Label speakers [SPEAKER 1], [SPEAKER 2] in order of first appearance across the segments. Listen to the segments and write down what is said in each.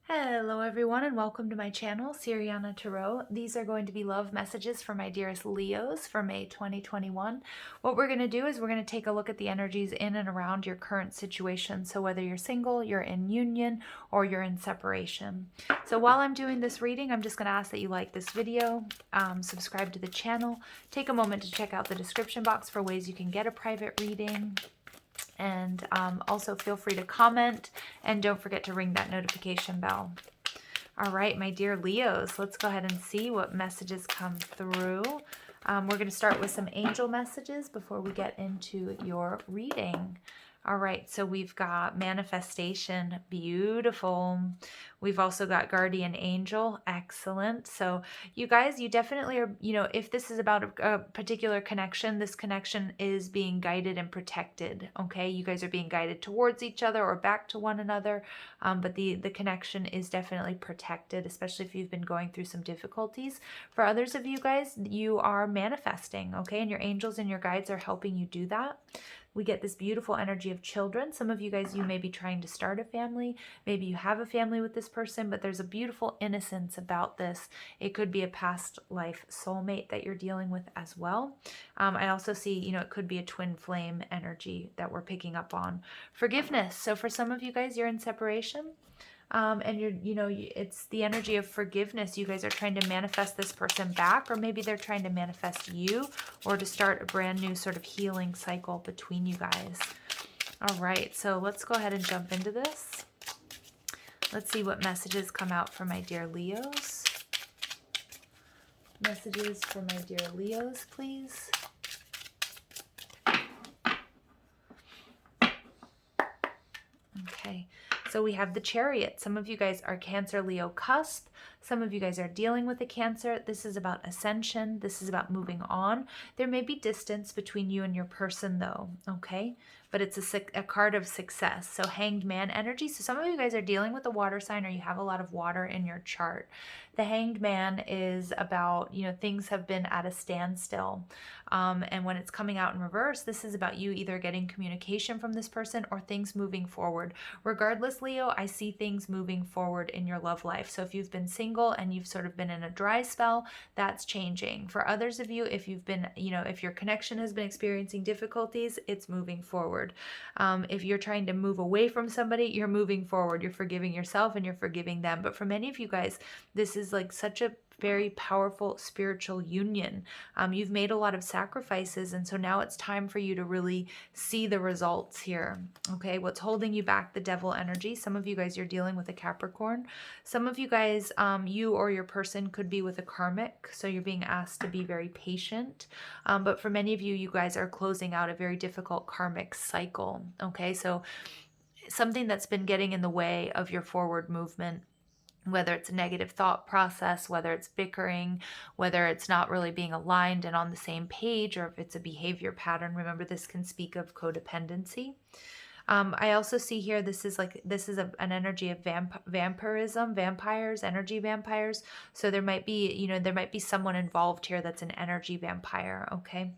[SPEAKER 1] Hello everyone and welcome to my channel, Siriana Tarot. These are going to be love messages for my dearest Leos for May 2021. What we're going to do is we're going to take a look at the energies in and around your current situation. So whether you're single, you're in union, or you're in separation. So while I'm doing this reading, I'm just going to ask that you like this video, subscribe to the channel, take a moment to check out the description box for ways you can get a private reading. And also feel free to comment and don't forget to ring that notification bell. All right, my dear Leos, let's go ahead and see what messages come through. We're going to start with some angel messages before we get into your reading. All right, so we've got manifestation, beautiful. We've also got guardian angel, excellent. So you guys, you definitely are, if this is about a particular connection, this connection is being guided and protected, okay? You guys are being guided towards each other or back to one another, but the connection is definitely protected, especially if you've been going through some difficulties. For others of you guys, you are manifesting, okay? And your angels and your guides are helping you do that. We get this beautiful energy of children. Some of you guys, you may be trying to start a family. Maybe you have a family with this person, but there's a beautiful innocence about this. It could be a past life soulmate that you're dealing with as well. I also see, it could be a twin flame energy that we're picking up on. Forgiveness. So for some of you guys, you're in separation. And it's the energy of forgiveness. You guys are trying to manifest this person back, or maybe they're trying to manifest you, or to start a brand new sort of healing cycle between you guys. All right, so let's go ahead and jump into this. Let's see what messages come out for my dear Leos. Messages for my dear Leos, please. Okay. So we have the Chariot. Some of you guys are Cancer, Leo cusp. Some of you guys are dealing with a Cancer. This is about ascension. This is about moving on. There may be distance between you and your person though, okay? But it's a card of success. So Hanged Man energy. So some of you guys are dealing with a water sign, or you have a lot of water in your chart. The Hanged Man is about, things have been at a standstill. And when it's coming out in reverse, this is about you either getting communication from this person or things moving forward. Regardless, Leo, I see things moving forward in your love life. So if you've been single and you've sort of been in a dry spell, that's changing. For others of you, if you've been, if your connection has been experiencing difficulties, it's moving forward. If you're trying to move away from somebody, you're moving forward. You're forgiving yourself and you're forgiving them. But for many of you guys, this is like such a very powerful spiritual union. You've made a lot of sacrifices, and so now it's time for you to really see the results here. Okay, what's holding you back? The Devil energy. Some of you guys, you're dealing with a Capricorn. Some of you guys, you or your person could be with a Karmic, so you're being asked to be very patient. But for many of you, you guys are closing out a very difficult Karmic cycle. Okay, so something that's been getting in the way of your forward movement, whether it's a negative thought process, whether it's bickering, whether it's not really being aligned and on the same page, or if it's a behavior pattern. Remember, this can speak of codependency. I also see here, this is an energy of vampirism, vampires, energy vampires. So there might be, there might be someone involved here that's an energy vampire, okay?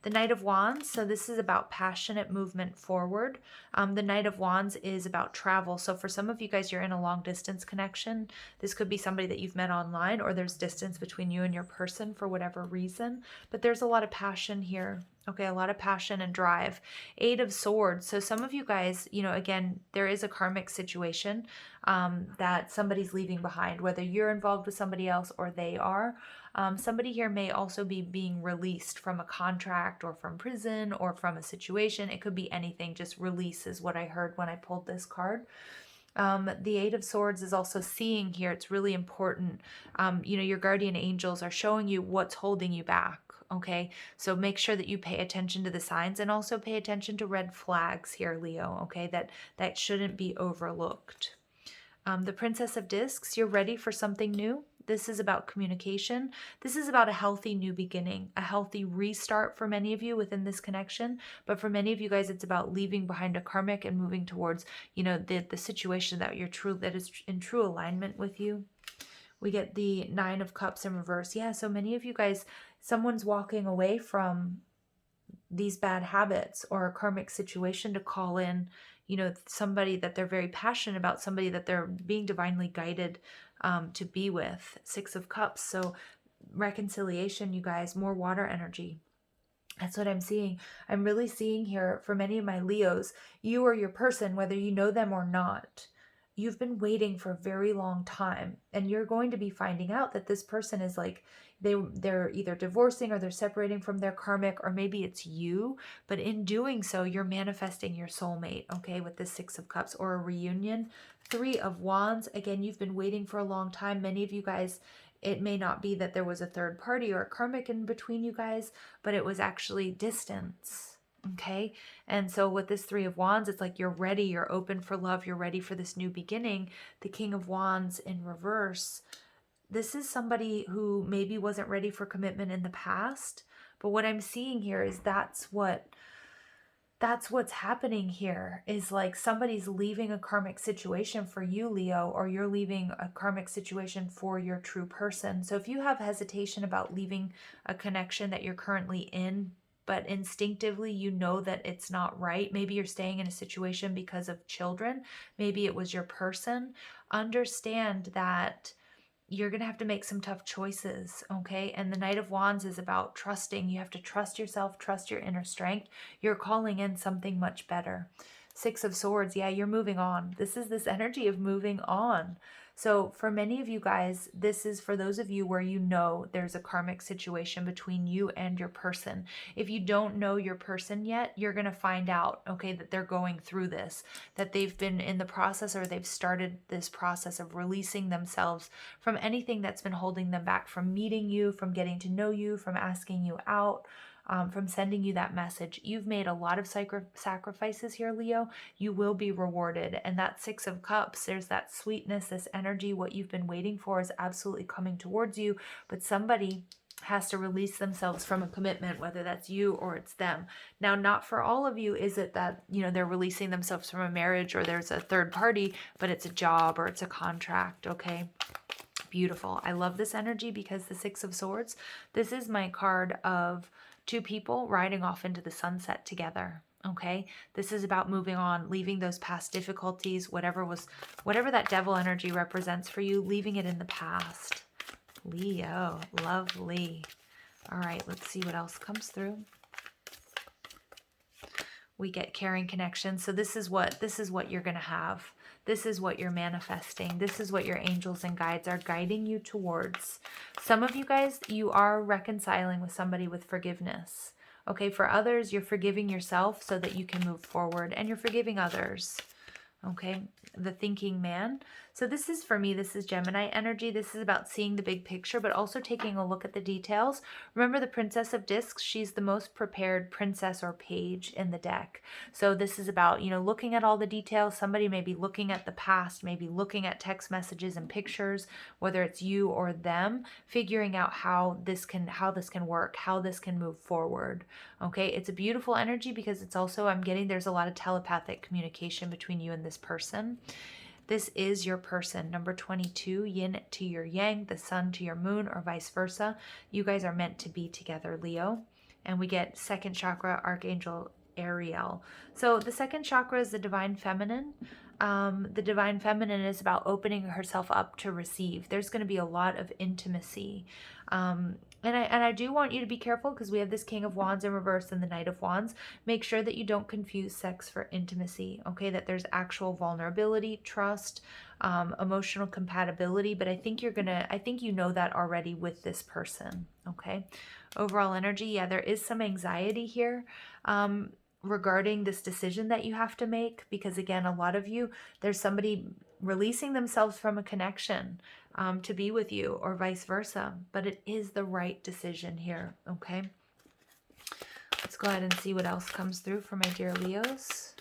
[SPEAKER 1] The Knight of Wands, so this is about passionate movement forward. The Knight of Wands is about travel. So for some of you guys, you're in a long distance connection. This could be somebody that you've met online, or there's distance between you and your person for whatever reason. But there's a lot of passion here. Okay, a lot of passion and drive. Eight of Swords. So some of you guys, again, there is a karmic situation that somebody's leaving behind, whether you're involved with somebody else or they are. Somebody here may also be being released from a contract or from prison or from a situation. It could be anything. Just release is what I heard when I pulled this card. The Eight of Swords is also seeing here. It's really important. Your guardian angels are showing you what's holding you back. Okay, so make sure that you pay attention to the signs, and also pay attention to red flags here, Leo. Okay, that shouldn't be overlooked. The Princess of Discs, you're ready for something new. This is about communication. This is about a healthy new beginning, a healthy restart for many of you within this connection. But for many of you guys, it's about leaving behind a karmic and moving towards, the situation that that is in true alignment with you. We get the Nine of Cups in reverse. Yeah, so many of you guys, someone's walking away from these bad habits or a karmic situation to call in, you know, somebody that they're very passionate about, somebody that they're being divinely guided to be with. Six of Cups. So reconciliation, you guys, more water energy. That's what I'm seeing. I'm really seeing here for many of my Leos, you or your person, whether you know them or not, you've been waiting for a very long time, and you're going to be finding out that this person is like, they're either divorcing or they're separating from their karmic, or maybe it's you, but in doing so, you're manifesting your soulmate, okay, with the Six of Cups, or a reunion. Three of Wands, again, you've been waiting for a long time. Many of you guys, it may not be that there was a third party or a karmic in between you guys, but it was actually distance. Okay. And so with this Three of Wands, it's like you're ready, you're open for love, you're ready for this new beginning. The King of Wands in reverse. This is somebody who maybe wasn't ready for commitment in the past, but what I'm seeing here is that's what's happening here, is like somebody's leaving a karmic situation for you, Leo, or you're leaving a karmic situation for your true person. So if you have hesitation about leaving a connection that you're currently in, but instinctively you know that it's not right, maybe you're staying in a situation because of children, maybe it was your person, understand that you're going to have to make some tough choices, okay? And the Knight of Wands is about trusting. You have to trust yourself, trust your inner strength. You're calling in something much better. Six of Swords, yeah, you're moving on. This is this energy of moving on. So for many of you guys, this is for those of you where you know there's a karmic situation between you and your person. If you don't know your person yet, you're going to find out, okay, that they're going through this, that they've been in the process, or they've started this process of releasing themselves from anything that's been holding them back from meeting you, from getting to know you, from asking you out, from sending you that message. You've made a lot of sacrifices here, Leo. You will be rewarded. And that Six of Cups, there's that sweetness, this energy. What you've been waiting for is absolutely coming towards you, but somebody has to release themselves from a commitment, whether that's you or it's them. Now, not for all of you is it that, you know, they're releasing themselves from a marriage or there's a third party, but it's a job or it's a contract, okay? Beautiful. I love this energy because the Six of Swords, this is my card of two people riding off into the sunset together. Okay, this is about moving on, leaving those past difficulties, whatever that devil energy represents for you, leaving it in the past. Leo, lovely. All right, let's see what else comes through. We get caring connection. So this is what you're going to have. This is what you're manifesting. This is what your angels and guides are guiding you towards. Some of you guys, you are reconciling with somebody with forgiveness. Okay, for others, you're forgiving yourself so that you can move forward, and you're forgiving others. Okay, the thinking man. So this is, for me, this is Gemini energy. This is about seeing the big picture, but also taking a look at the details. Remember the Princess of Discs? She's the most prepared princess or page in the deck. So this is about, you know, looking at all the details. Somebody may be looking at the past, maybe looking at text messages and pictures, whether it's you or them, figuring out how this can work, how this can move forward. Okay, it's a beautiful energy because it's also, I'm getting, there's a lot of telepathic communication between you and this person. This is your person. Number 22, yin to your yang, the sun to your moon, or vice versa. You guys are meant to be together, Leo. And we get second chakra, Archangel Ariel. So the second chakra is the divine feminine. The divine feminine is about opening herself up to receive. There's going to be a lot of intimacy. And I do want you to be careful because we have this King of Wands in reverse and the Knight of Wands. Make sure that you don't confuse sex for intimacy, okay? That there's actual vulnerability, trust, emotional compatibility. But I think you know that already with this person, okay? Overall energy, yeah, there is some anxiety here regarding this decision that you have to make, because again, a lot of you, there's somebody releasing themselves from a connection to be with you, or vice versa, but it is the right decision here, okay? Let's go ahead and see what else comes through for my dear Leos.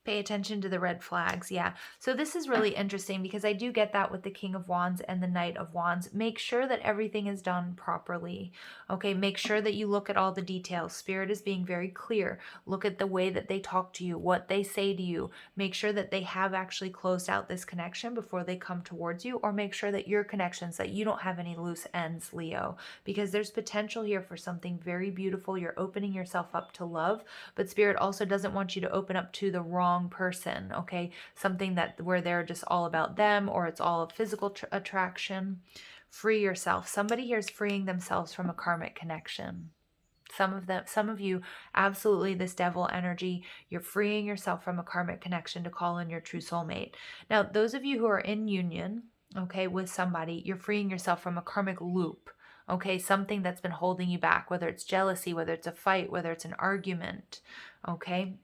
[SPEAKER 1] Pay attention to the red flags. Yeah. So this is really interesting because I do get that with the King of Wands and the Knight of Wands. Make sure that everything is done properly. Okay. Make sure that you look at all the details. Spirit is being very clear. Look at the way that they talk to you, what they say to you. Make sure that they have actually closed out this connection before they come towards you, or make sure that your connections, that you don't have any loose ends, Leo, because there's potential here for something very beautiful. You're opening yourself up to love, but Spirit also doesn't want you to open up to the wrong person, okay? Something that where they're just all about them, or it's all a physical attraction. Free yourself. Somebody here is freeing themselves from a karmic connection. Some of you, absolutely, this devil energy, you're freeing yourself from a karmic connection to call in your true soulmate. Now, those of you who are in union, okay, with somebody, you're freeing yourself from a karmic loop. Okay, something that's been holding you back, whether it's jealousy, whether it's a fight, whether it's an argument, okay?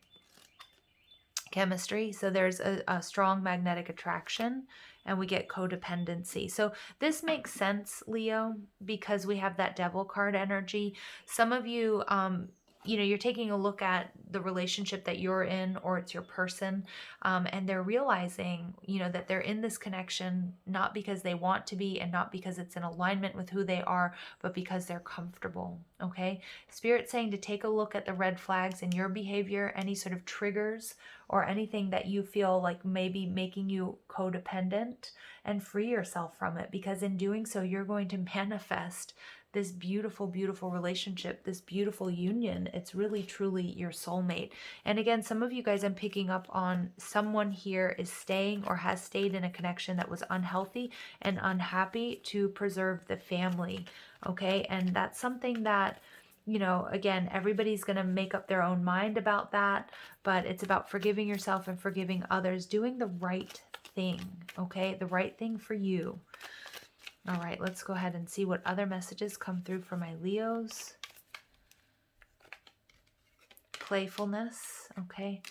[SPEAKER 1] Chemistry. So there's a strong magnetic attraction, and we get codependency. So this makes sense, Leo, because we have that devil card energy. Some of you, you're taking a look at the relationship that you're in, or it's your person, and they're realizing, that they're in this connection not because they want to be and not because it's in alignment with who they are, but because they're comfortable, okay? Spirit saying to take a look at the red flags in your behavior, any sort of triggers or anything that you feel like maybe making you codependent, and free yourself from it, because in doing so, you're going to manifest this beautiful, beautiful relationship, this beautiful union. It's really, truly your soulmate. And again, some of you guys, I'm picking up on someone here is staying or has stayed in a connection that was unhealthy and unhappy to preserve the family, okay? And that's something that, again, everybody's going to make up their own mind about that, but it's about forgiving yourself and forgiving others, doing the right thing, okay? The right thing for you. All right, let's go ahead and see what other messages come through for my Leos. Playfulness, okay.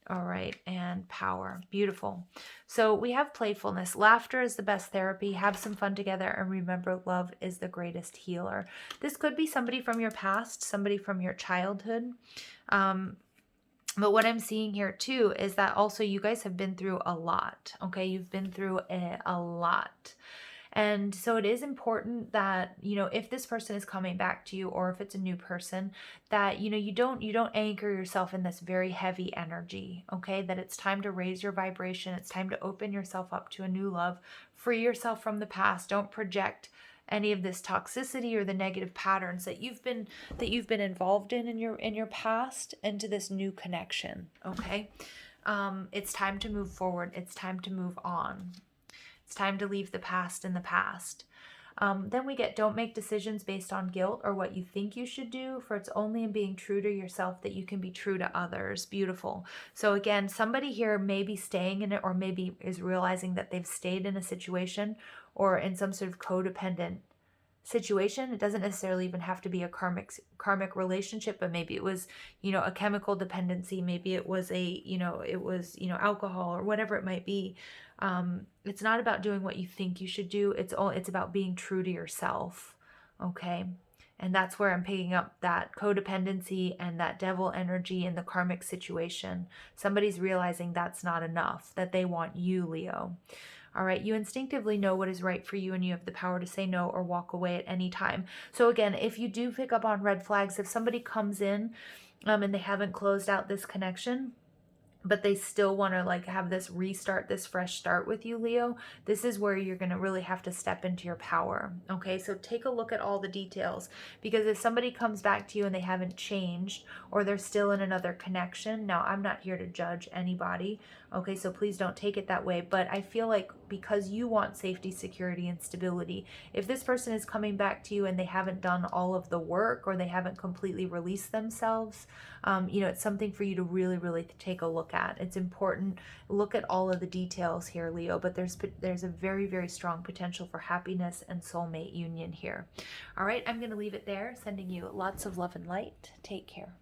[SPEAKER 1] All right, and power. Beautiful. So we have playfulness. Laughter is the best therapy. Have some fun together, and remember, love is the greatest healer. This could be somebody from your past, somebody from your childhood. But what I'm seeing here too is that also you guys have been through a lot, okay? You've been through a lot. And so it is important that, if this person is coming back to you, or if it's a new person, that, you don't anchor yourself in this very heavy energy, okay? That it's time to raise your vibration. It's time to open yourself up to a new love. Free yourself from the past. Don't project any of this toxicity or the negative patterns that you've been involved in your past into this new connection, okay? It's time to move forward. It's time to move on. It's time to leave the past in the past. Then we get, don't make decisions based on guilt or what you think you should do, for it's only in being true to yourself that you can be true to others. Beautiful. So again, somebody here may be staying in it, or maybe is realizing that they've stayed in a situation or in some sort of codependent situation. It doesn't necessarily even have to be a karmic relationship, but maybe it was, a chemical dependency. Maybe it was alcohol, or whatever it might be. It's not about doing what you think you should do. It's about being true to yourself. Okay. And that's where I'm picking up that codependency and that devil energy in the karmic situation. Somebody's realizing that's not enough, that they want you, Leo. All right, you instinctively know what is right for you, and you have the power to say no or walk away at any time. So again, if you do pick up on red flags, if somebody comes in and they haven't closed out this connection, but they still want to have this restart, this fresh start with you, Leo, this is where you're going to really have to step into your power. Okay, so take a look at all the details, because if somebody comes back to you and they haven't changed, or they're still in another connection, now I'm not here to judge anybody. Okay, so please don't take it that way. But I feel like because you want safety, security, and stability, if this person is coming back to you and they haven't done all of the work, or they haven't completely released themselves, it's something for you to really, really take a look at. It's important. Look at all of the details here, Leo, but there's a very, very strong potential for happiness and soulmate union here. All right, I'm going to leave it there, sending you lots of love and light. Take care.